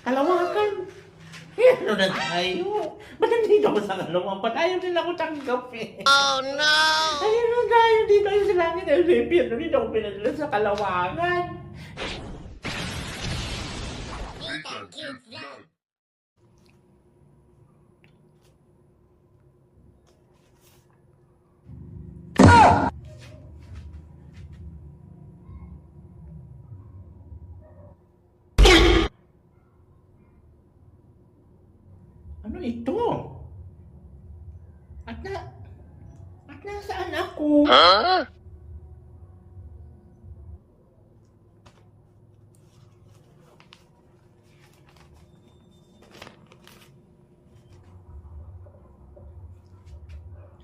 Kalawakan. Ano na tayo? Ba't nandito ako sa Kalawakan? Ba't ayaw din ako tanggapin? Oh no! Ayaw na tayo dito yung sa langit. Ayaw dito ako pinadala sa Kalawakan. Ano ito? At nasaan ako? Huh?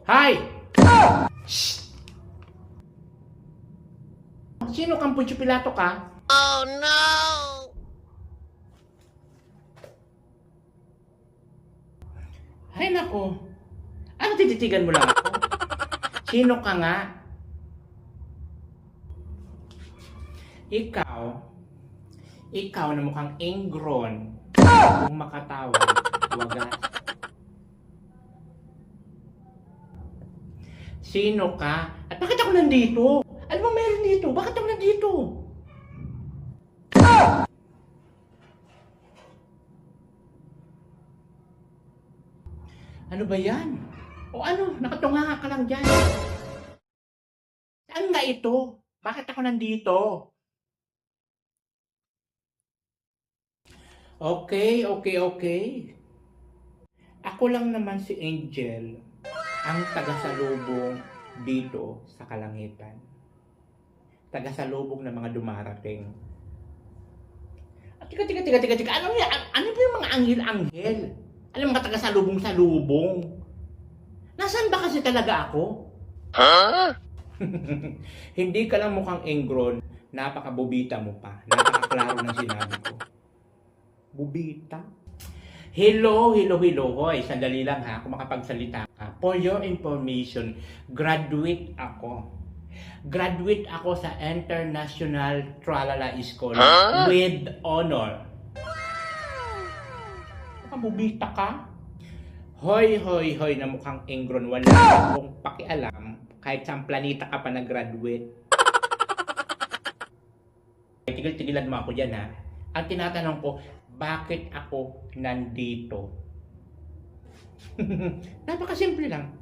Hi! Shh! Sino kang Poncio Pilato ka? Oh no! Ay nako, ano tititigan mo lang ako? Sino ka nga? Ikaw na mukhang ingron. Kung makatawag, wagas. Sino ka? At bakit ako nandito? Ano bang meron dito? Bakit ako nandito? Ano ba yan? O ano, nakatunga ka lang dyan. Saan nga ito? Bakit ako nandito? Okay. Ako lang naman si Angel, ang tagasalubong dito sa kalangitan. Tagasalubong ng mga dumarating. At tika. Ano yan? Ano ba yung mga anghel-anghel? Alam mga taga-salubong-salubong. Nasaan ba kasi talaga ako? Huh? Hindi ka lang mukhang ingron, napaka-bubita mo pa. Napaka-klaro ng sinabi ko. Bubita? Hello. Hoy, sandali lang ha, kung makapagsalita ka. For your information, graduate ako. Graduate ako sa International Tralala School with honor. Bubita ka? Hoy na mukhang ingron. Wala akong pakialam kahit sa planeta ka pa nag-graduate. Tigil-tigilan mo ako dyan ha. Ang tinatanong ko, bakit ako nandito? Napakasimple lang.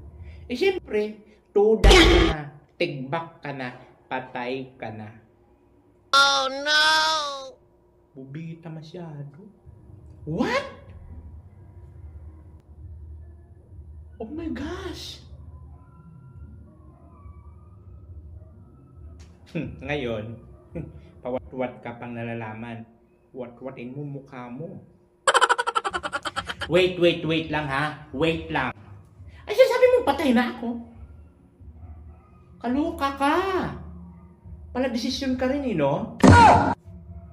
Eh siyempre, tuda ka na, tigbak ka na, patay ka na. Oh no! Bubita masyado. What? Oh my gosh! Ngayon, pawat-wat ka pang nalalaman. Wat-watin mo mukha mo. Wait lang ha. Wait lang. Ay, sabi mo patay na ako. Kaluka ka. Pala desisyon ka rin no?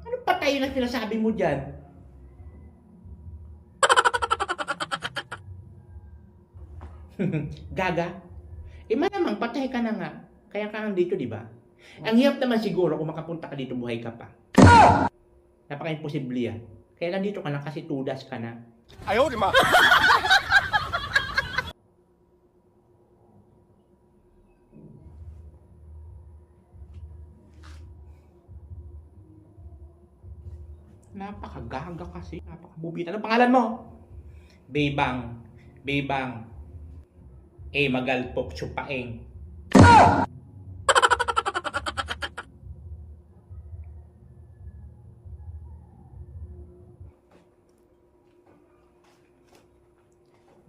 Ano patay na sinasabi mo dyan? Gaga? Malamang patay ka na nga. Kaya ka nandito, di ba? Ang hirap naman siguro kung makapunta ka dito, buhay ka pa. Napaka-imposible yan. Kaya nandito ka na kasi tudas ka na. Ayaw, di ma! Napakagaga kasi. Napakabubita. Anong pangalan mo? Bebang. Magalpok chupaeng.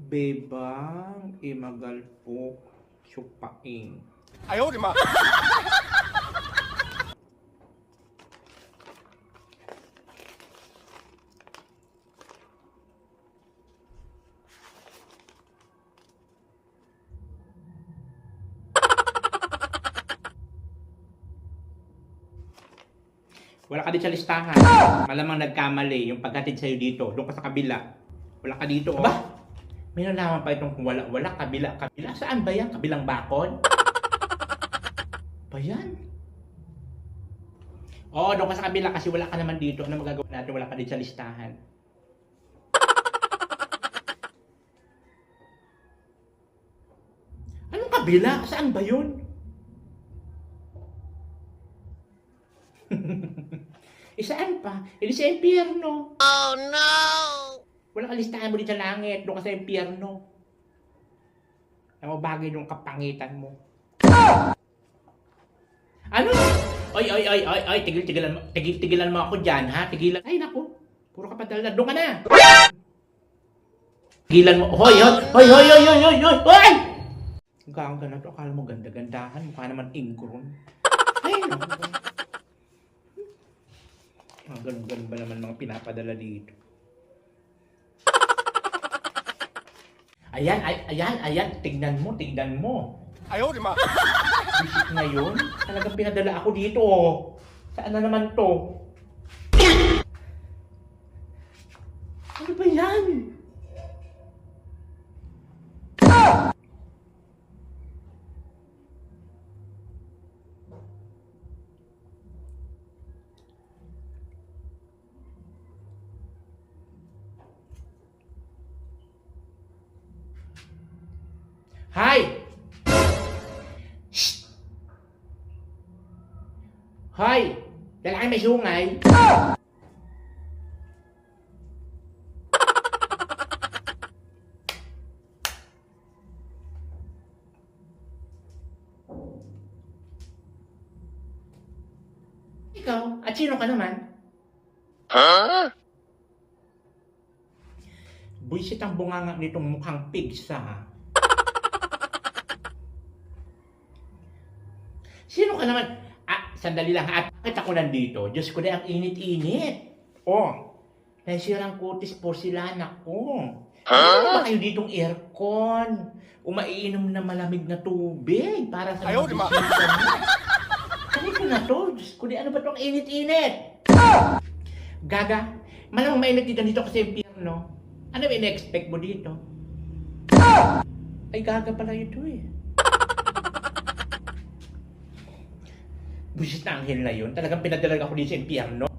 Bebang, magalpok chupaeng. Ayaw, di ma! Wala ka din sa listahan. Malamang nagkamali yung paghatid sa'yo dito. Doon ka sa kabila. Wala ka dito. Ba? May nalaman pa itong wala. Kabila. Saan ba yan? Kabilang bakod? Ba yan? Oo, doon ka sa kabila kasi wala ka naman dito. Ano magagawa natin? Wala ka din sa listahan. kabila? Saan ba yun? Saan pa? Hindi sa impyerno. Oh no! Walang kalistahan mo din sa langit. Doon ka sa impyerno. Ang bagay yung kapangitan mo. Ano? Oy, tigilan mo ako dyan, ha? Tigilan. Ay, naku. Puro ka padala. Doon ka na. Tigilan mo. Hoy! Ganga na to. Akala mo ganda-gandahan. Mukha naman ingron. Ay, naku. Ganun ba naman mga pinapadala dito? Ayan. Tignan mo. Ayaw, di ma. Visit ngayon? Talagang pinadala ako dito, oh. Saan na naman to? Ano ba yan? Hi! Shh! Hoy! Lalaki may sungay. Ikaw? At sino ka naman? Huh? Buisit ang bunganga nitong mukhang pigsa, ha? Sino ka naman? Sandali lang, at bakit ako nandito? Diyos ko na, ang init-init. Oh, nasirang kutis porcelana ko. Ano ba kayo ditong aircon? Umaiinom na malamig na tubig para sa Ayaw, di ma. Ano na to? Diyos ko na, ano ba itong init-init? Gaga, malamang mainit dito kasi impyerno. Ano ba ina-expect mo dito? Ay, gaga pala ito eh. Busit na anghel na yun. Talagang pinadalag ako din sa impyerno.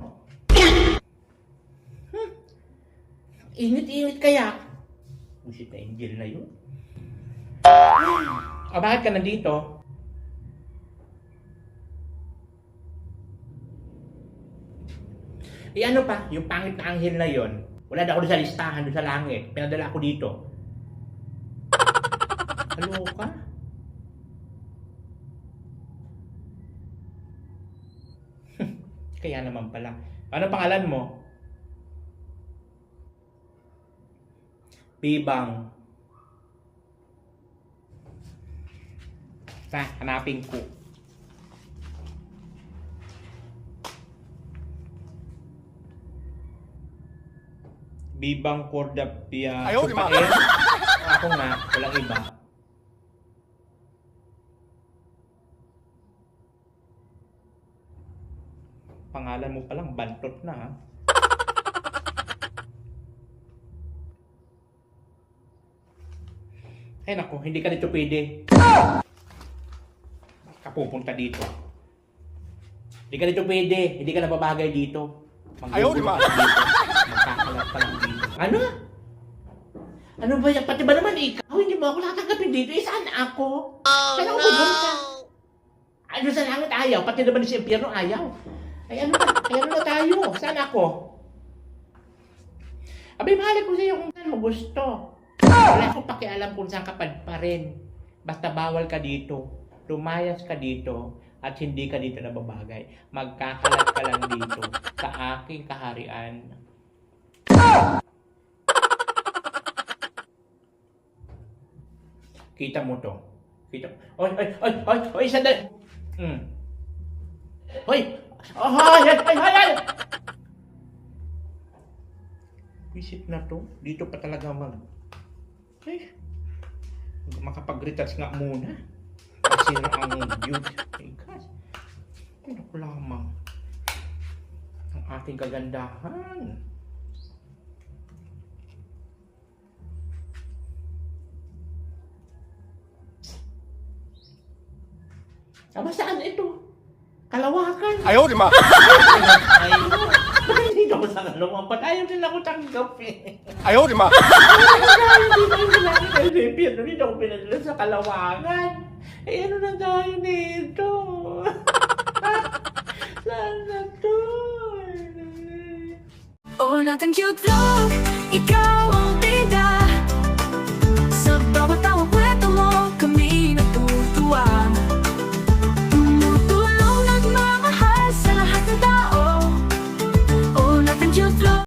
Init-init kaya. Busit na angel na yun. Bakit ka nandito? Ano pa? Yung pangit na anghel na yun. Wala na ako sa listahan doon sa langit. Pinadala ako dito. Hello ka? Kaya naman pala. Ano pangalan mo? Bibang. Hanapin ko. Bibang Cordapia. Ayaw, di ma. Ako nga, walang iba. Pangalan mo palang bantot na, ha? Ay naku, hindi ka dito pwede. Kapupunta dito. Hindi ka dito pwede. Hindi ka nababagay dito. Ayaw, di ba? Magkakalat ka lang dito. Ano? Ano ba yan? Pati ba naman ikaw? Hindi mo ako nakatanggapin dito. Saan ako? Saan ako pumunta? Ano sa langit ayaw? Pati naman sa impyerno ayaw. Ay ano ba? Ay ano na tayo? Saan ako? Abay, mahal ko sa'yo kung saan mo gusto. Wala akong pakialam kung saan ka pa rin. Basta bawal ka dito. Lumayas ka dito. At hindi ka dito nababagay. Magkakalat ka lang dito. Sa aking kaharian. Kita mo to. Kita. Oy, sandali. Hoy! Ay! Visit na to. Dito pa talaga makapag-retouch nga muna. Masira ang beauty. My God. Ano ko lamang. Ang ating kagandahan. Saan ito? Kalawakan. Ayaw, di ma. Ay, bakit dito ako sa kalungan. Ba't ayaw nila ako tanggapin? 哎呦我的妈！ Hindi ako pinadala sa Kalawangan. Eh, ano na tayo nito? Saan na to? All natin cute love, ikaw ang